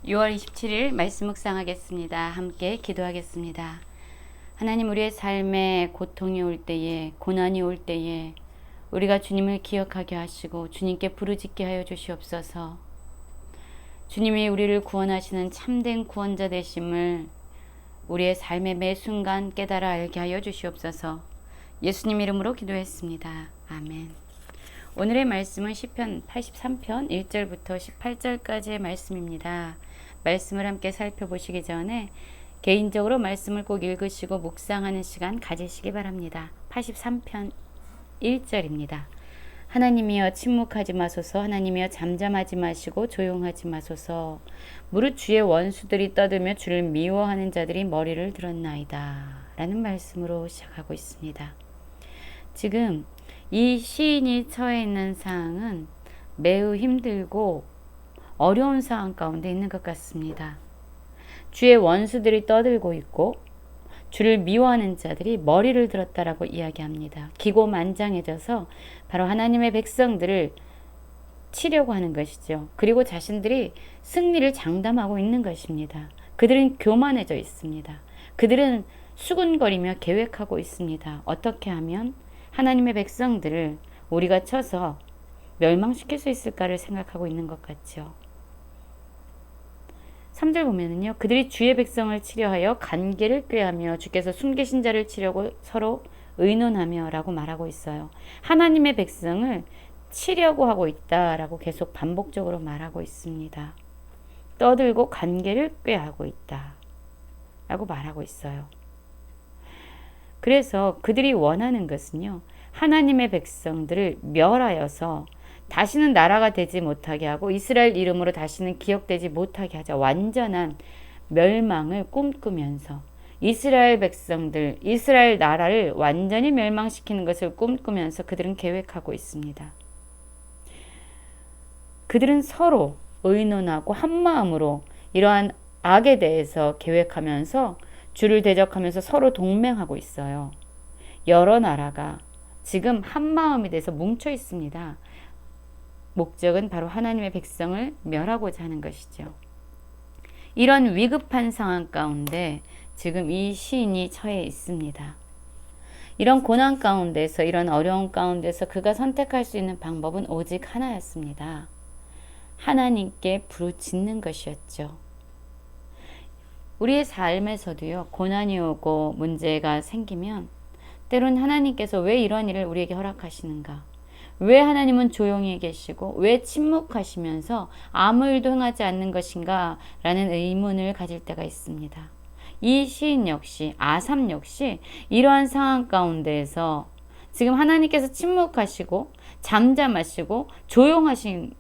6월 27일 말씀 묵상하겠습니다. 함께 기도하겠습니다. 하나님, 우리의 삶에 고통이 올 때에, 고난이 올 때에 우리가 주님을 기억하게 하시고 주님께 부르짖게 하여 주시옵소서. 주님이 우리를 구원하시는 참된 구원자 되심을 우리의 삶의 매 순간 깨달아 알게 하여 주시옵소서. 예수님 이름으로 기도했습니다. 아멘. 오늘의 말씀은 시편 83편 1절부터 18절까지의 말씀입니다. 말씀을 함께 살펴보시기 전에 개인적으로 말씀을 꼭 읽으시고 묵상하는 시간 가지시기 바랍니다. 83편 1절입니다. 하나님이여 침묵하지 마소서. 하나님이여 잠잠하지 마시고 조용하지 마소서. 무릇 주의 원수들이 떠들며 주를 미워하는 자들이 머리를 들었나이다 라는 말씀으로 시작하고 있습니다. 지금 이 시인이 처해 있는 상황은 매우 힘들고 어려운 상황 가운데 있는 것 같습니다. 주의 원수들이 떠들고 있고 주를 미워하는 자들이 머리를 들었다라고 이야기합니다. 기고만장해져서 바로 하나님의 백성들을 치려고 하는 것이죠. 그리고 자신들이 승리를 장담하고 있는 것입니다. 그들은 교만해져 있습니다. 그들은 수군거리며 계획하고 있습니다. 어떻게 하면 하나님의 백성들을 우리가 쳐서 멸망시킬 수 있을까를 생각하고 있는 것 같죠. 3절 보면은요. 그들이 주의 백성을 치려 하여 간계를 꾀하며 주께서 숨기신 자를 치려고 서로 의논하며 라고 말하고 있어요. 하나님의 백성을 치려고 하고 있다라고 계속 반복적으로 말하고 있습니다. 떠들고 간계를 꾀하고 있다 라고 말하고 있어요. 그래서 그들이 원하는 것은요. 하나님의 백성들을 멸하여서 다시는 나라가 되지 못하게 하고 이스라엘 이름으로 다시는 기억되지 못하게 하자. 완전한 멸망을 꿈꾸면서 이스라엘 백성들, 이스라엘 나라를 완전히 멸망시키는 것을 꿈꾸면서 그들은 계획하고 있습니다. 그들은 서로 의논하고 한마음으로 이러한 악에 대해서 계획하면서 주를 대적하면서 서로 동맹하고 있어요. 여러 나라가 지금 한마음이 돼서 뭉쳐 있습니다. 목적은 바로 하나님의 백성을 멸하고자 하는 것이죠. 이런 위급한 상황 가운데 지금 이 시인이 처해 있습니다. 이런 고난 가운데서, 이런 어려운 가운데서 그가 선택할 수 있는 방법은 오직 하나였습니다. 하나님께 부르짖는 것이었죠. 우리의 삶에서도요, 고난이 오고 문제가 생기면 때론 하나님께서 왜 이런 일을 우리에게 허락하시는가? 왜 하나님은 조용히 계시고 왜 침묵하시면서 아무 일도 행하지 않는 것인가? 라는 의문을 가질 때가 있습니다. 이 시인 역시, 아삽 역시 이러한 상황 가운데에서 지금 하나님께서 침묵하시고 잠잠하시고 조용하신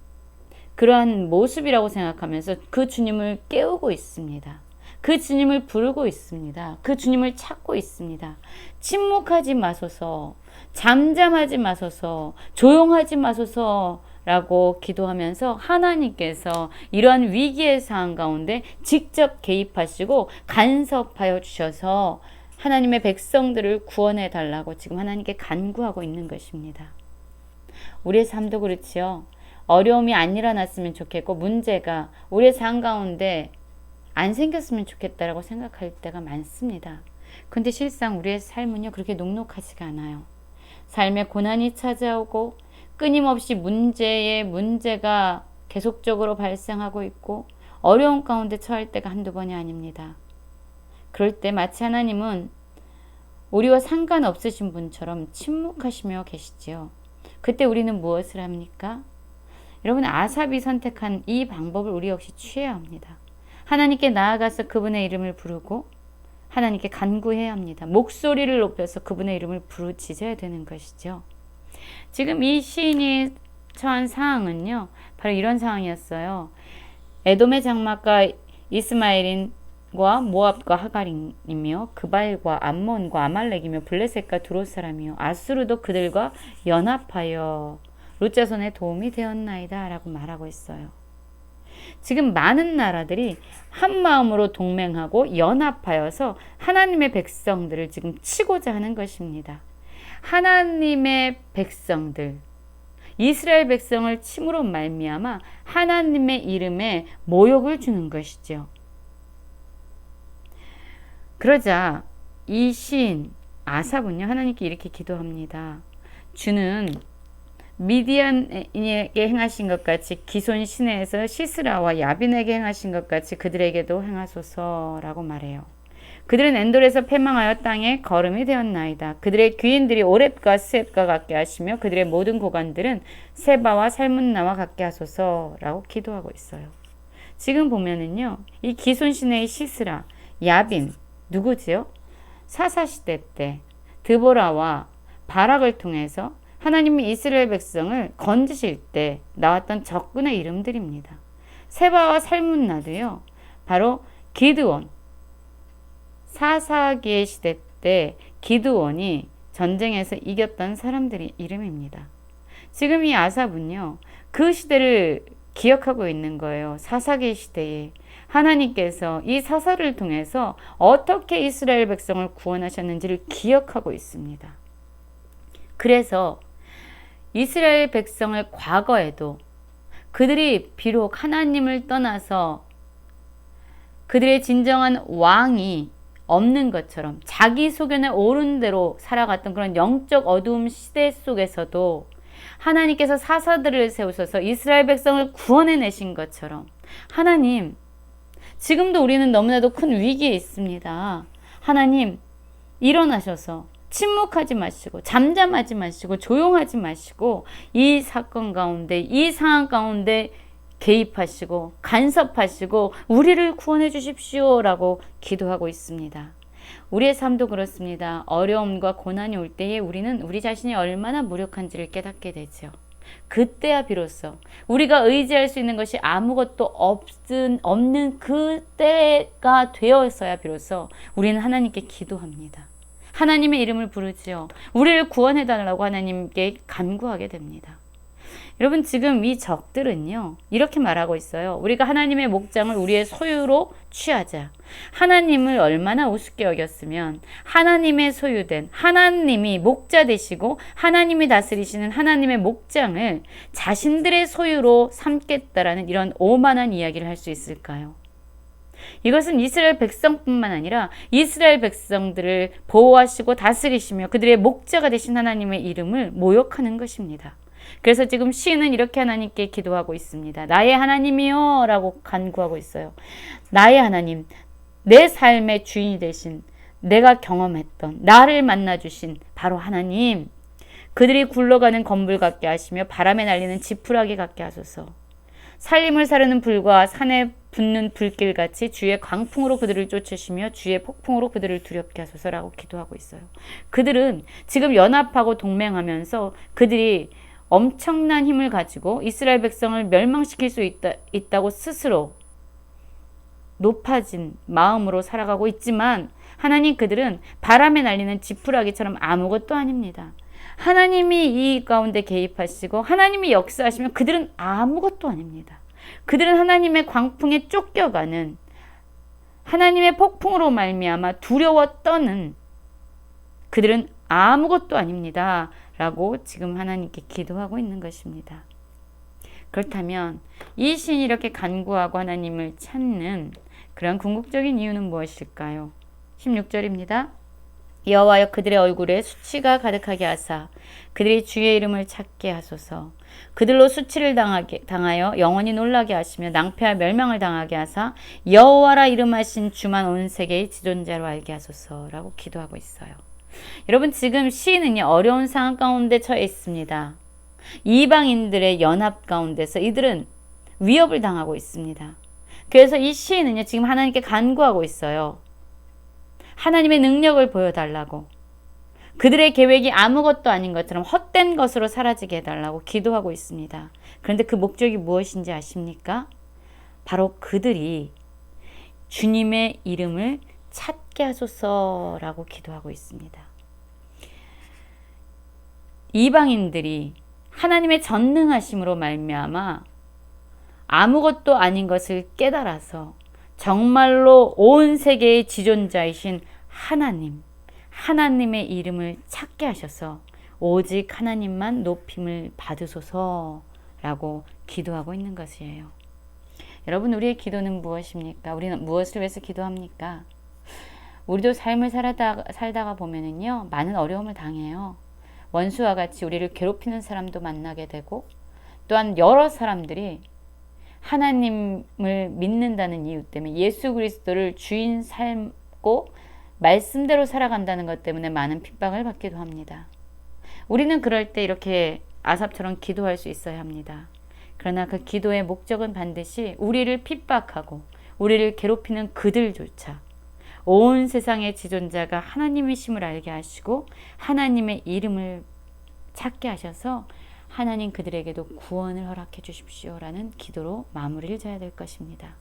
그러한 모습이라고 생각하면서 그 주님을 깨우고 있습니다. 그 주님을 부르고 있습니다. 그 주님을 찾고 있습니다. 침묵하지 마소서, 잠잠하지 마소서, 조용하지 마소서 라고 기도하면서 하나님께서 이러한 위기의 상황 가운데 직접 개입하시고 간섭하여 주셔서 하나님의 백성들을 구원해 달라고 지금 하나님께 간구하고 있는 것입니다. 우리의 삶도 그렇지요. 어려움이 안 일어났으면 좋겠고 문제가 우리의 삶 가운데 안 생겼으면 좋겠다라고 생각할 때가 많습니다. 근데 실상 우리의 삶은요, 그렇게 녹록하지가 않아요. 삶에 고난이 찾아오고 끊임없이 문제가 계속적으로 발생하고 있고 어려운 가운데 처할 때가 한두 번이 아닙니다. 그럴 때 마치 하나님은 우리와 상관없으신 분처럼 침묵하시며 계시지요. 그때 우리는 무엇을 합니까? 여러분, 아삽이 선택한 이 방법을 우리 역시 취해야 합니다. 하나님께 나아가서 그분의 이름을 부르고 하나님께 간구해야 합니다. 목소리를 높여서 그분의 이름을 부르짖어야 되는 것이죠. 지금 이 시인이 처한 상황은요, 바로 이런 상황이었어요. 에돔의 장막과 이스마엘인과 모압과 하갈이며 그발과 암몬과 아말렉이며 블레셋과 두롯 사람이요 아수르도 그들과 연합하여 롯자손의 도움이 되었나이다 라고 말하고 있어요. 지금 많은 나라들이 한 마음으로 동맹하고 연합하여서 하나님의 백성들을 지금 치고자 하는 것입니다. 하나님의 백성들, 이스라엘 백성을 침으로 말미암아 하나님의 이름에 모욕을 주는 것이죠. 그러자 이 시인 아삽은요, 하나님께 이렇게 기도합니다. 주는 미디안에게 행하신 것 같이 기손 시내에서 시스라와 야빈에게 행하신 것 같이 그들에게도 행하소서라고 말해요. 그들은 엔돌에서 패망하여 땅에 거름이 되었나이다. 그들의 귀인들이 오렙과 스엡과 같게 하시며 그들의 모든 고관들은 세바와 살문나와 같게 하소서라고 기도하고 있어요. 지금 보면은요, 이 기손 시내의 시스라, 야빈 누구지요? 사사시대 때 드보라와 바락을 통해서 하나님이 이스라엘 백성을 건지실 때 나왔던 적군의 이름들입니다. 세바와 살문나도요, 바로 기드온, 사사기의 시대 때 기드온이 전쟁에서 이겼던 사람들의 이름입니다. 지금 이 아삽은요, 그 시대를 기억하고 있는 거예요. 사사기 시대에 하나님께서 이 사사를 통해서 어떻게 이스라엘 백성을 구원하셨는지를 기억하고 있습니다. 그래서 이스라엘 백성을 과거에도 그들이 비록 하나님을 떠나서 그들의 진정한 왕이 없는 것처럼 자기 소견에 옳은 대로 살아갔던 그런 영적 어두움 시대 속에서도 하나님께서 사사들을 세우셔서 이스라엘 백성을 구원해내신 것처럼 하나님, 지금도 우리는 너무나도 큰 위기에 있습니다. 하나님, 일어나셔서 침묵하지 마시고 잠잠하지 마시고 조용하지 마시고 이 사건 가운데, 이 상황 가운데 개입하시고 간섭하시고 우리를 구원해 주십시오라고 기도하고 있습니다. 우리의 삶도 그렇습니다. 어려움과 고난이 올 때에 우리는 우리 자신이 얼마나 무력한지를 깨닫게 되죠. 그때야 비로소 우리가 의지할 수 있는 것이 아무것도 없는 그때가 되었어야 비로소 우리는 하나님께 기도합니다. 하나님의 이름을 부르지요. 우리를 구원해달라고 하나님께 간구하게 됩니다. 여러분, 지금 이 적들은요, 이렇게 말하고 있어요. 우리가 하나님의 목장을 우리의 소유로 취하자. 하나님을 얼마나 우습게 여겼으면 하나님의 소유된, 하나님이 목자 되시고 하나님이 다스리시는 하나님의 목장을 자신들의 소유로 삼겠다라는 이런 오만한 이야기를 할 수 있을까요? 이것은 이스라엘 백성뿐만 아니라 이스라엘 백성들을 보호하시고 다스리시며 그들의 목자가 되신 하나님의 이름을 모욕하는 것입니다. 그래서 지금 시인은 이렇게 하나님께 기도하고 있습니다. 나의 하나님이여 라고 간구하고 있어요. 나의 하나님, 내 삶의 주인이 되신, 내가 경험했던, 나를 만나주신 바로 하나님, 그들이 굴러가는 건불 같게 하시며 바람에 날리는 지푸라기 같게 하소서. 살림을 사르는 불과 산에 붙는 불길같이 주의 광풍으로 그들을 쫓으시며 주의 폭풍으로 그들을 두렵게 하소서라고 기도하고 있어요. 그들은 지금 연합하고 동맹하면서 그들이 엄청난 힘을 가지고 이스라엘 백성을 멸망시킬 수 있다고 스스로 높아진 마음으로 살아가고 있지만 하나님, 그들은 바람에 날리는 지푸라기처럼 아무것도 아닙니다. 하나님이 이 가운데 개입하시고 하나님이 역사하시면 그들은 아무것도 아닙니다. 그들은 하나님의 광풍에 쫓겨가는, 하나님의 폭풍으로 말미암아 두려워 떠는, 그들은 아무것도 아닙니다 라고 지금 하나님께 기도하고 있는 것입니다. 그렇다면 이 시인이 이렇게 간구하고 하나님을 찾는 그런 궁극적인 이유는 무엇일까요? 16절입니다. 여호와여, 그들의 얼굴에 수치가 가득하게 하사 그들이 주의 이름을 찾게 하소서. 그들로 수치를 당하여 영원히 놀라게 하시며 낭패와 멸망을 당하게 하사 여호와라 이름하신 주만 온 세계의 지존자로 알게 하소서라고 기도하고 있어요. 여러분, 지금 시인은요, 어려운 상황 가운데 처해 있습니다. 이방인들의 연합 가운데서 이들은 위협을 당하고 있습니다. 그래서 이 시인은요, 지금 하나님께 간구하고 있어요. 하나님의 능력을 보여달라고, 그들의 계획이 아무것도 아닌 것처럼 헛된 것으로 사라지게 해달라고 기도하고 있습니다. 그런데 그 목적이 무엇인지 아십니까? 바로 그들이 주님의 이름을 찾게 하소서라고 기도하고 있습니다. 이방인들이 하나님의 전능하심으로 말미암아 아무것도 아닌 것을 깨달아서 정말로 온 세계의 지존자이신 하나님, 하나님의 이름을 찾게 하셔서 오직 하나님만 높임을 받으소서라고 기도하고 있는 것이에요. 여러분, 우리의 기도는 무엇입니까? 우리는 무엇을 위해서 기도합니까? 우리도 삶을 살다가 보면은요, 많은 어려움을 당해요. 원수와 같이 우리를 괴롭히는 사람도 만나게 되고, 또한 여러 사람들이 하나님을 믿는다는 이유 때문에 예수 그리스도를 주인 삼고 말씀대로 살아간다는 것 때문에 많은 핍박을 받기도 합니다. 우리는 그럴 때 이렇게 아삽처럼 기도할 수 있어야 합니다. 그러나 그 기도의 목적은 반드시 우리를 핍박하고 우리를 괴롭히는 그들조차 온 세상의 지존자가 하나님이심을 알게 하시고 하나님의 이름을 찾게 하셔서 하나님 그들에게도 구원을 허락해 주십시오라는 기도로 마무리를 져야 될 것입니다.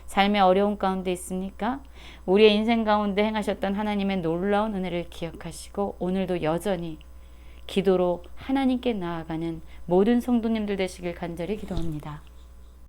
삶의 어려운 가운데 있습니까? 우리의 인생 가운데 행하셨던 하나님의 놀라운 은혜를 기억하시고 오늘도 여전히 기도로 하나님께 나아가는 모든 성도님들 되시길 간절히 기도합니다.